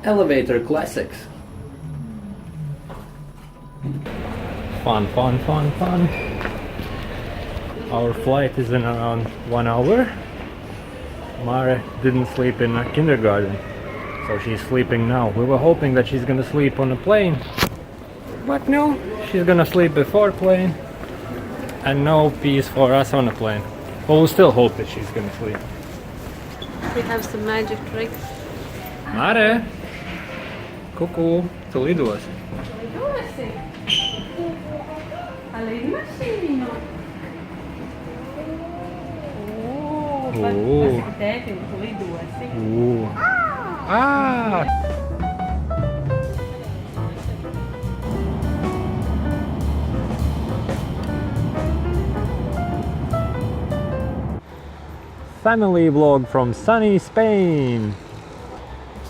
Elevator classics. Fun. Our flight is in around 1 hour. Mare didn't sleep in a kindergarten, so she's sleeping now. We were hoping that she's gonna sleep on a plane, but no, she's gonna sleep before plane, and no peace for us on a plane. But we'll still hope that she's gonna sleep. We have some magic tricks. Mare! Cuckoo, tu lidosi. Lidosi? A lidmašīnu? Pasaki tētim, tu lidosi. Ah! Family vlog from sunny Spain.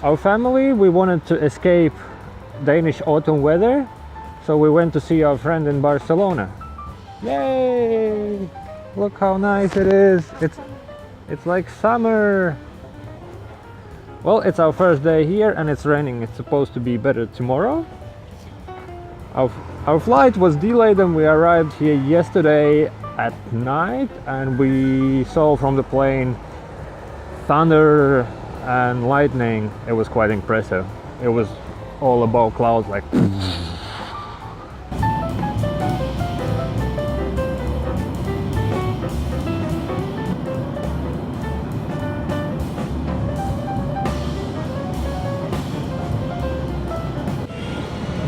Our family, we wanted to escape Danish autumn weather, so we went to see our friend in Barcelona. Yay! Look how nice it is. It's like summer. Well, it's our first day here and it's raining. It's supposed to be better tomorrow. Our flight was delayed and we arrived here yesterday at night, and we saw from the plane thunder and lightning. It was quite impressive. It was all above clouds, like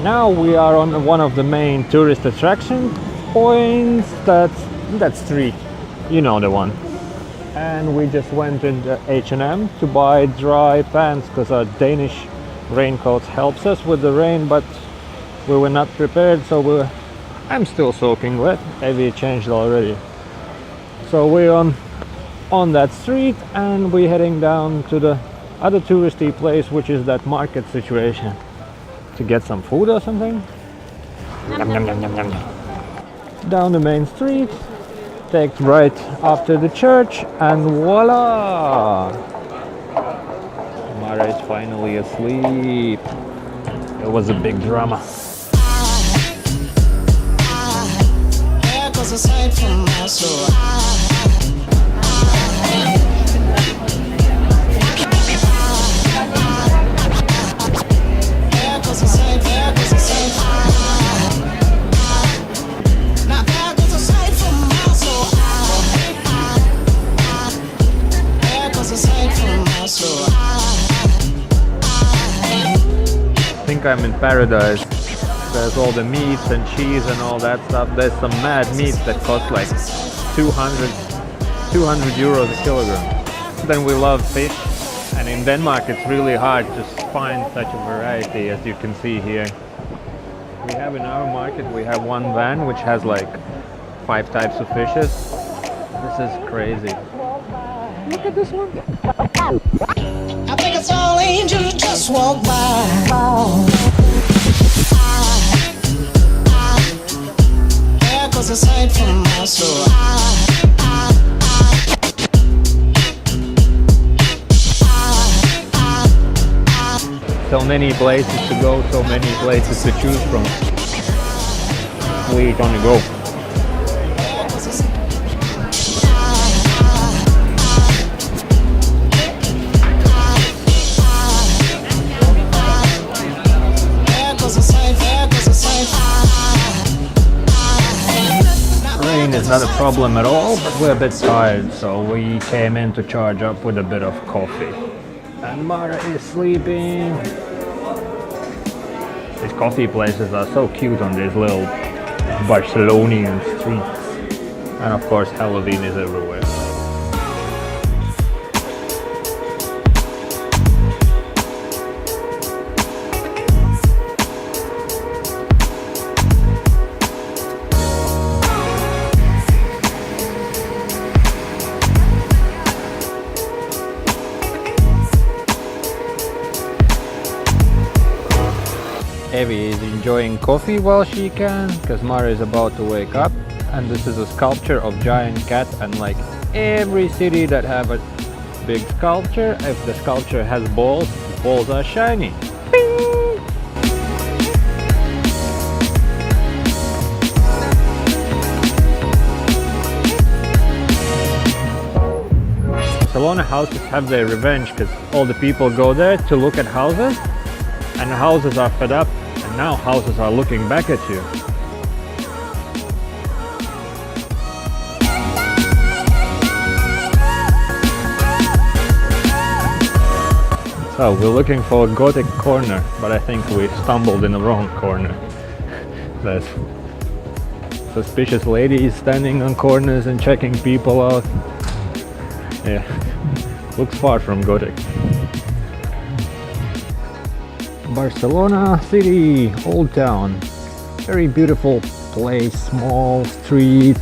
now we are on one of the main tourist attraction points. That street, you know the one. And we just went into H&M to buy dry pants because our Danish raincoats helps us with the rain, but we were not prepared, so I'm still soaking wet. Evie changed already. So we're on that street and we're heading down to the other touristy place, which is that market situation, to get some food or something. Yum, yum, yum, yum, yum. Down the main street, take right after the church, and voila! Mara is finally asleep. It was a big drama. I think I'm in paradise. There's all the meats and cheese and all that stuff. There's some mad meats that cost like 200 euros a kilogram. Then we love fish, and in Denmark it's really hard to find such a variety as you can see here. We have in our market, we have one van which has like 5 types of fishes. This is crazy. Look at this one. I think it's all angels just walk by. There goes a sight from my soul. So many places to go, so many places to choose from. We're gonna go. Rain is not a problem at all, but we're a bit tired, so we came in to charge up with a bit of coffee. And Mara is sleeping. These coffee places are so cute on these little Barcelonian streets. And of course Halloween is everywhere. Evie is enjoying coffee while she can, because Mara is about to wake up. And this is a sculpture of giant cat, and like every city that have a big sculpture, if the sculpture has balls, balls are shiny. Barcelona houses have their revenge because all the people go there to look at houses, and the houses are fed up, and now houses are looking back at you. So we're looking for a Gothic corner, but I think we stumbled in the wrong corner. There's suspicious ladies standing on corners and checking people out. Yeah, looks far from Gothic. Barcelona city, old town. Very beautiful place, small streets,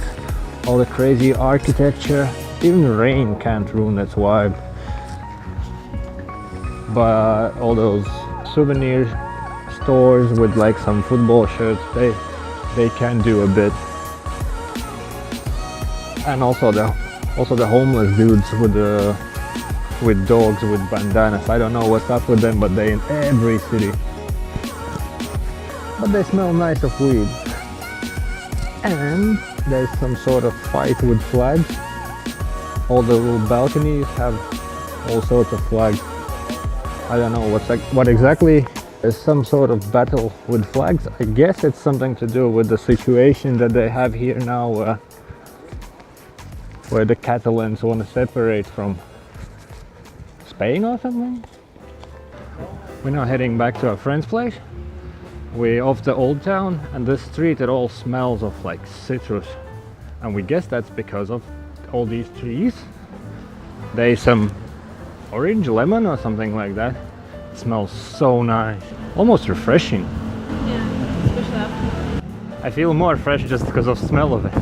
all the crazy architecture. Even rain can't ruin its vibe. But all those souvenir stores with like some football shirts, they can do a bit. And also the homeless dudes with dogs with bandanas. I don't know what's up with them, but they in every city. But they smell nice of weed. And there's some sort of fight with flags. All the little balconies have all sorts of flags. I don't know what exactly. There's some sort of battle with flags. I guess it's something to do with the situation that they have here now, where the Catalans want to separate from Spain or something. We're now heading back to our friend's place. We're off the old town, and this street, it all smells of like citrus, and we guess that's because of all these trees. There's some orange, lemon or something like that. It smells so nice, almost refreshing. Yeah, especially after. I feel more fresh just because of the smell of it.